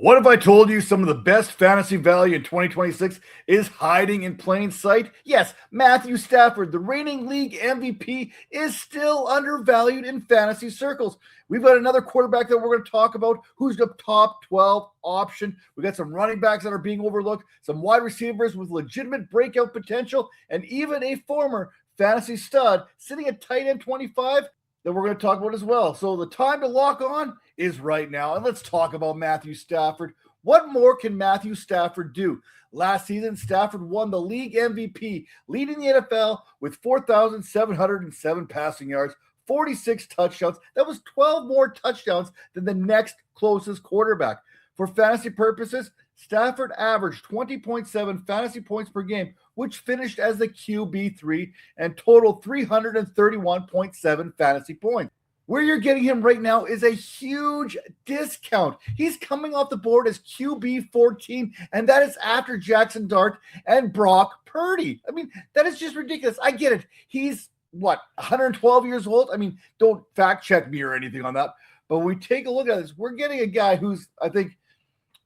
What if I told you some of the best fantasy value in 2026 is hiding in plain sight? Yes, Matthew Stafford, the reigning league MVP, is still undervalued in fantasy circles. We've got another quarterback that we're going to talk about who's the top 12 option. We got some running backs that are being overlooked, some wide receivers with legitimate breakout potential, and even a former fantasy stud sitting at tight end 25 that we're going to talk about as well. So the time to lock on is right now. And let's talk about Matthew Stafford. What more can Matthew Stafford do? Last season, Stafford won the league MVP, leading the NFL with 4,707 passing yards, 46 touchdowns. That was 12 more touchdowns than the next closest quarterback. For fantasy purposes, Stafford averaged 20.7 fantasy points per game, which finished as the QB3 and totaled 331.7 fantasy points. Where you're getting him right now is a huge discount. He's coming off the board as QB14, and that is after Jackson Dart and Brock Purdy. I mean, that is just ridiculous. I get it. He's, 112 years old? I mean, don't fact check me or anything on that. But when we take a look at this, we're getting a guy who's, I think,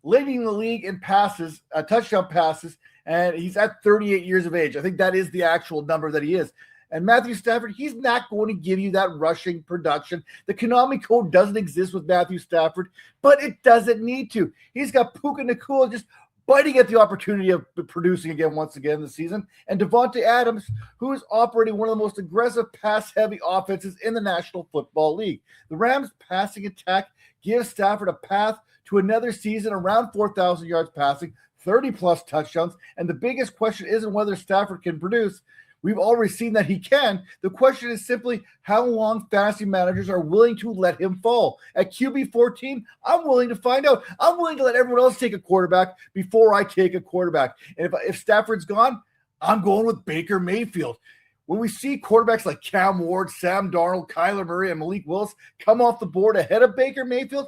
leading the league in passes, touchdown passes, and he's at 38 years of age. I think that is the actual number that he is. And Matthew Stafford, he's not going to give you that rushing production. The Konami code doesn't exist with Matthew Stafford, but it doesn't need to. He's got Puka Nacua just biting at the opportunity of producing again once again this season. And Devontae Adams, who is operating one of the most aggressive pass-heavy offenses in the National Football League. The Rams' passing attack gives Stafford a path to another season around 4,000 yards passing, 30-plus touchdowns. And the biggest question isn't whether Stafford can produce. We've already seen that he can. The question is simply how long fantasy managers are willing to let him fall. At QB 14, I'm willing to find out. I'm willing to let everyone else take a quarterback before I take a quarterback. And if Stafford's gone, I'm going with Baker Mayfield. When we see quarterbacks like Cam Ward, Sam Darnold, Kyler Murray, and Malik Willis come off the board ahead of Baker Mayfield,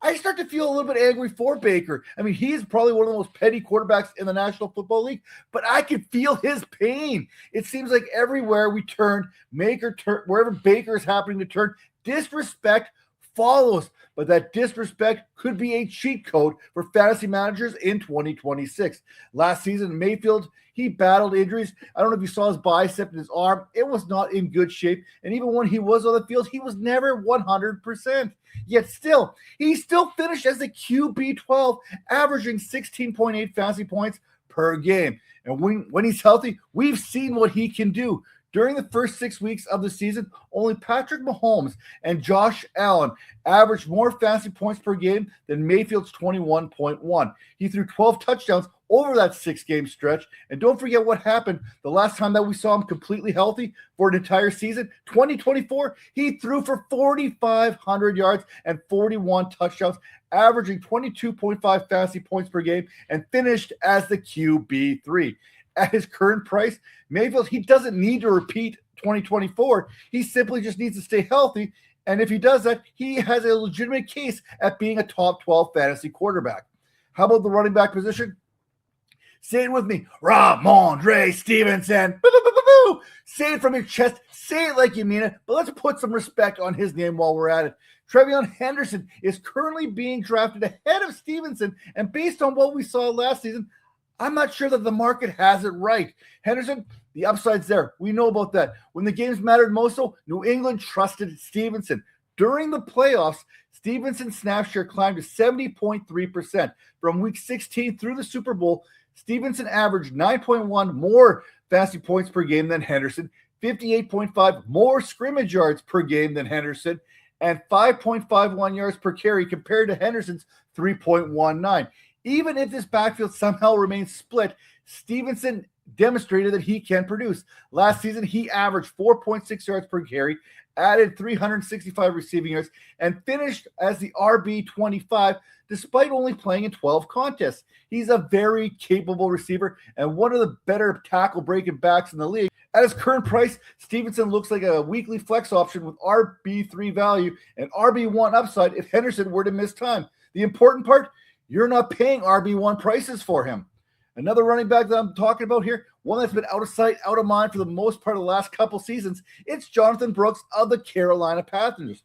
I start to feel a little bit angry for Baker. I mean, he's probably one of the most petty quarterbacks in the National Football League, but I can feel his pain. It seems like everywhere we turn, wherever Baker is happening to turn, disrespect follows. But that disrespect could be a cheat code for fantasy managers in 2026. Last season, Mayfield, he battled injuries. I don't know if you saw his bicep and his arm. It was not in good shape. And even when he was on the field, he was never 100%. Yet still, he still finished as the QB12, averaging 16.8 fantasy points per game. And when he's healthy, we've seen what he can do. During the first 6 weeks of the season, only Patrick Mahomes and Josh Allen averaged more fantasy points per game than Mayfield's 21.1. He threw 12 touchdowns over that 6-game stretch. And don't forget what happened the last time that we saw him completely healthy for an entire season. 2024, he threw for 4,500 yards and 41 touchdowns, averaging 22.5 fantasy points per game, and finished as the QB3. At his current price, Mayfield, he doesn't need to repeat 2024. He simply just needs to stay healthy. And if he does that, he has a legitimate case at being a top 12 fantasy quarterback. How about the running back position? Say it with me. Rhamondre Stevenson. Boo-boo-boo-boo-boo. Say it from your chest. Say it like you mean it. But let's put some respect on his name while we're at it. TreVeyon Henderson is currently being drafted ahead of Stevenson. And based on what we saw last season, I'm not sure that the market has it right. Henderson, the upside's there. We know about that. When the games mattered most, though, New England trusted Stevenson. During the playoffs, Stevenson's snap share climbed to 70.3%. From week 16 through the Super Bowl, Stevenson averaged 9.1 more fantasy points per game than Henderson, 58.5 more scrimmage yards per game than Henderson, and 5.51 yards per carry compared to Henderson's 3.19. Even if this backfield somehow remains split, Stevenson demonstrated that he can produce. Last season, he averaged 4.6 yards per carry, added 365 receiving yards, and finished as the RB25 despite only playing in 12 contests. He's a very capable receiver and one of the better tackle-breaking backs in the league. At his current price, Stevenson looks like a weekly flex option with RB3 value and RB1 upside if Henderson were to miss time. The important part, you're not paying RB1 prices for him. Another running back that I'm talking about here, one that's been out of sight, out of mind for the most part of the last couple seasons, it's Jonathan Brooks of the Carolina Panthers.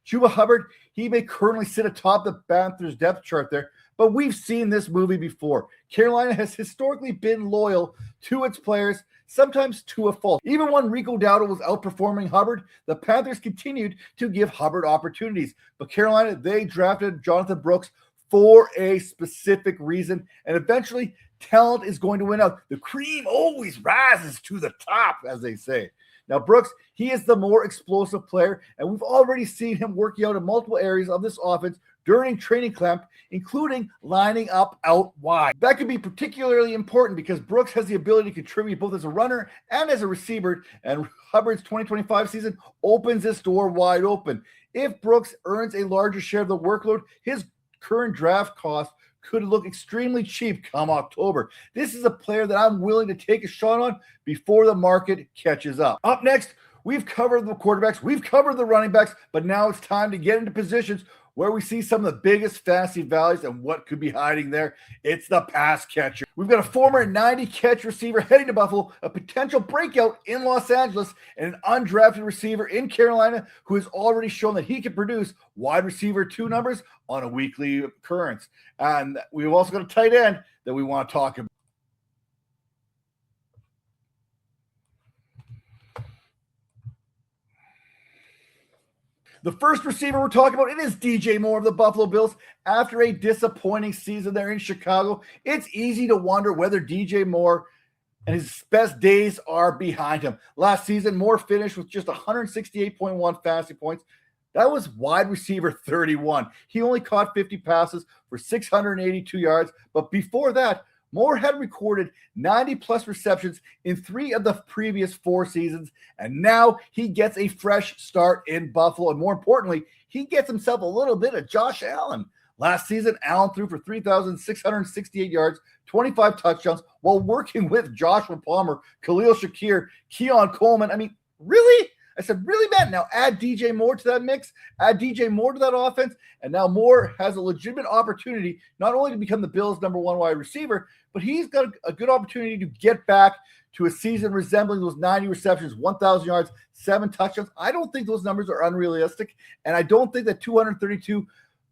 Chuba Hubbard, he may currently sit atop the Panthers depth chart there, but we've seen this movie before. Carolina has historically been loyal to its players, sometimes to a fault. Even when Rico Dowdle was outperforming Hubbard, the Panthers continued to give Hubbard opportunities. But Carolina, they drafted Jonathan Brooks for a specific reason, and eventually talent is going to win out. The cream always rises to the top, as they say. Now, Brooks, he is the more explosive player, and we've already seen him working out in multiple areas of this offense during training camp, including lining up out wide. That could be particularly important because Brooks has the ability to contribute both as a runner and as a receiver, and Hubbard's 2025 season opens this door wide open. If Brooks earns a larger share of the workload, his current draft cost could look extremely cheap come October. This is a player that I'm willing to take a shot on before the market catches up. Up next, we've covered the quarterbacks, we've covered the running backs, but now it's time to get into positions where we see some of the biggest fantasy values and what could be hiding there. It's the pass catcher. We've got a former 90-catch receiver heading to Buffalo, a potential breakout in Los Angeles, and an undrafted receiver in Carolina who has already shown that he can produce wide receiver 2 numbers on a weekly occurrence. And we've also got a tight end that we want to talk about. The first receiver we're talking about, it is DJ Moore of the Buffalo Bills. After a disappointing season there in Chicago, it's easy to wonder whether DJ Moore and his best days are behind him. Last season, Moore finished with just 168.1 fantasy points. That was wide receiver 31. He only caught 50 passes for 682 yards, but before that, Moore had recorded 90-plus receptions in 3 of the previous 4 seasons, and now he gets a fresh start in Buffalo. And more importantly, he gets himself a little bit of Josh Allen. Last season, Allen threw for 3,668 yards, 25 touchdowns, while working with Joshua Palmer, Khalil Shakir, Keon Coleman. I mean, really? I said, really, man? Now add DJ Moore to that mix, add DJ Moore to that offense, and now Moore has a legitimate opportunity not only to become the Bills' number 1 wide receiver, but he's got a good opportunity to get back to a season resembling those 90 receptions, 1,000 yards, 7 touchdowns. I don't think those numbers are unrealistic, and I don't think that 232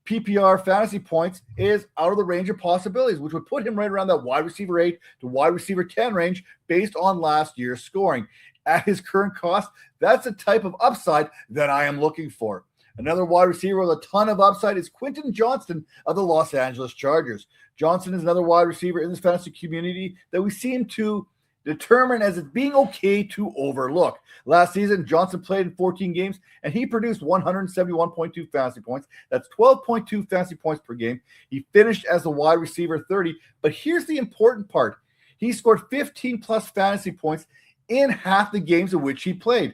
PPR fantasy points is out of the range of possibilities, which would put him right around that wide receiver 8 to wide receiver 10 range based on last year's scoring. At his current cost, that's a type of upside that I am looking for. Another wide receiver with a ton of upside is Quentin Johnston of the Los Angeles Chargers. Johnston is another wide receiver in this fantasy community that we seem to determine as it being okay to overlook. Last season, Johnston played in 14 games, and he produced 171.2 fantasy points. That's 12.2 fantasy points per game. He finished as a wide receiver 30, but here's the important part. He scored 15-plus fantasy points in half the games in which he played.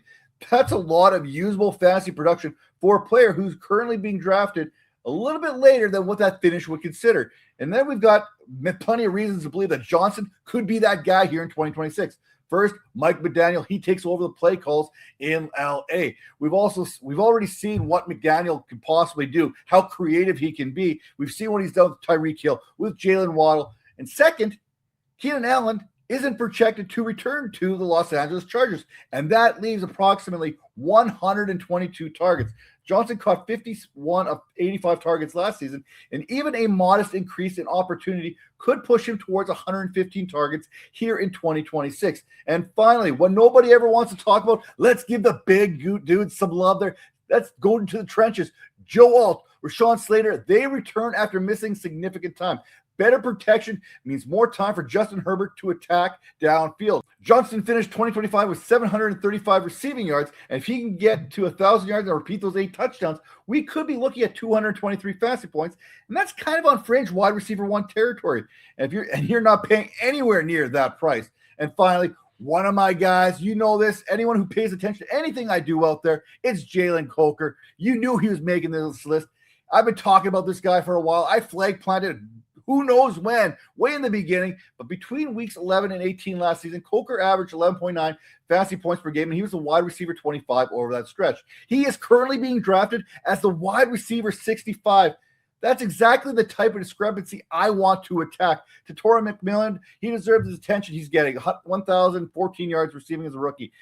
That's a lot of usable fantasy production for a player who's currently being drafted a little bit later than what that finish would consider. And then we've got plenty of reasons to believe that Johnson could be that guy here in 2026. First, Mike McDaniel, he takes over the play calls in LA. We've already seen what McDaniel can possibly do, how creative he can be. We've seen what he's done with Tyreek Hill, with Jalen Waddle. And second, Keenan Allen isn't projected to return to the Los Angeles Chargers, and that leaves approximately 122 targets. Johnson caught 51 of 85 targets last season, and even a modest increase in opportunity could push him towards 115 targets here in 2026. And finally, what nobody ever wants to talk about, let's give the big dudes some love there. Let's go into the trenches. Joe Alt, Rashawn Slater, they return after missing significant time. Better protection means more time for Justin Herbert to attack downfield. Johnston finished 2025 with 735 receiving yards, and if he can get to 1,000 yards and repeat those 8 touchdowns, we could be looking at 223 fantasy points, and that's kind of on fringe wide receiver 1 territory. And you're not paying anywhere near that price. And finally, one of my guys, you know this, anyone who pays attention to anything I do out there, it's Jalen Coker. You knew he was making this list. I've been talking about this guy for a while. I flag planted who knows when, way in the beginning, but between weeks 11 and 18 last season, Coker averaged 11.9 fantasy points per game, and he was a wide receiver 25 over that stretch. He is currently being drafted as the wide receiver 65. That's exactly the type of discrepancy I want to attack. To Torrey McMillan, he deserves his attention. He's getting 1,014 yards receiving as a rookie.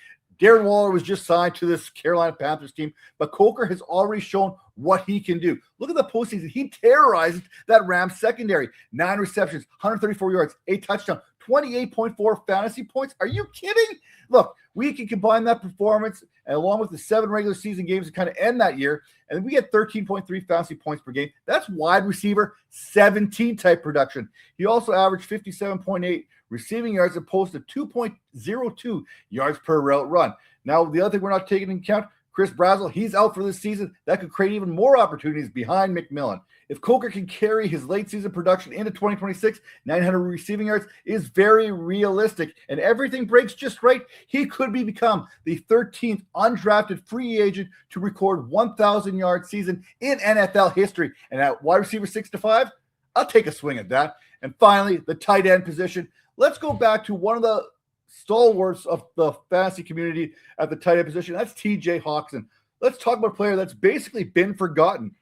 Darren Waller was just signed to this Carolina Panthers team, but Coker has already shown what he can do. Look at the postseason. He terrorized that Rams secondary. 9 receptions, 134 yards, 8 touchdowns, 28.4 fantasy points. Are you kidding? Look, we can combine that performance and along with the 7 regular season games to kind of end that year, and we get 13.3 fantasy points per game. That's wide receiver 17 type production. He also averaged 57.8 receiving yards and posted 2.02 yards per route run. Now, the other thing we're not taking into account, Chris Brazzell, he's out for this season. That could create even more opportunities behind McMillan. If Coker can carry his late season production into 2026, 900 receiving yards is very realistic, and everything breaks just right. He could become the 13th undrafted free agent to record 1,000-yard season in NFL history. And at wide receiver 6 to 5, I'll take a swing at that. And finally, the tight end position. Let's go back to one of the stalwarts of the fantasy community at the tight end position. That's TJ Hawkinson. Let's talk about a player that's basically been forgotten.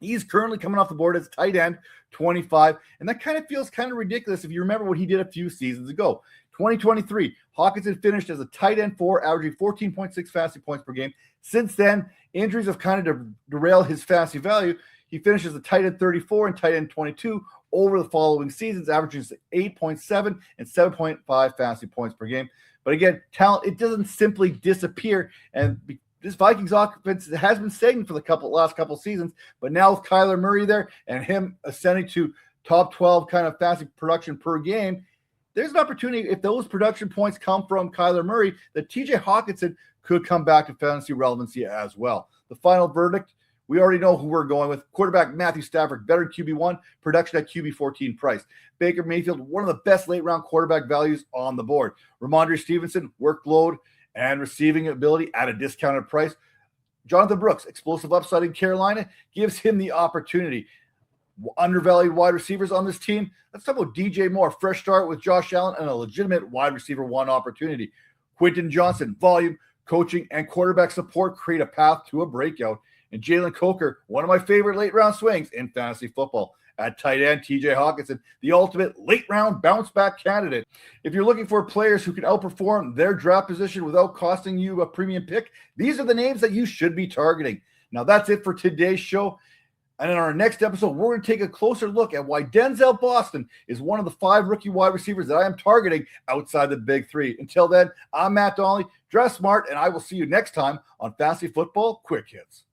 He's currently coming off the board as tight end 25, and that kind of feels kind of ridiculous if you remember what he did a few seasons ago. 2023, Hawkinson finished as a tight end 4, averaging 14.6 fantasy points per game. Since then, injuries have kind of derailed his fantasy value. He finished as a tight end 34 and tight end 22 over the following seasons, averaging 8.7 and 7.5 fantasy points per game. But again, talent, it doesn't simply disappear, and this Vikings offense has been stagnant for the last couple seasons, but now with Kyler Murray there and him ascending to top 12 kind of fantasy production per game, there's an opportunity, if those production points come from Kyler Murray, that TJ Hawkinson could come back to fantasy relevancy as well. The final verdict, we already know who we're going with. Quarterback Matthew Stafford, veteran QB1, production at QB14 price. Baker Mayfield, one of the best late-round quarterback values on the board. Rhamondre Stevenson, workload and receiving ability at a discounted price. Jonathan Brooks, explosive upside in Carolina, gives him the opportunity. Undervalued wide receivers on this team. Let's talk about DJ Moore, fresh start with Josh Allen and a legitimate wide receiver 1 opportunity. Quentin Johnston, volume, coaching, and quarterback support create a path to a breakout. And Jalen Coker, one of my favorite late-round swings in fantasy football. At tight end, TJ Hawkinson, the ultimate late-round bounce-back candidate. If you're looking for players who can outperform their draft position without costing you a premium pick, these are the names that you should be targeting. Now, that's it for today's show. And in our next episode, we're going to take a closer look at why Denzel Boston is one of the 5 rookie wide receivers that I am targeting outside the big 3. Until then, I'm Matt Donnelly. Dress smart, and I will see you next time on Fantasy Football Quick Hits.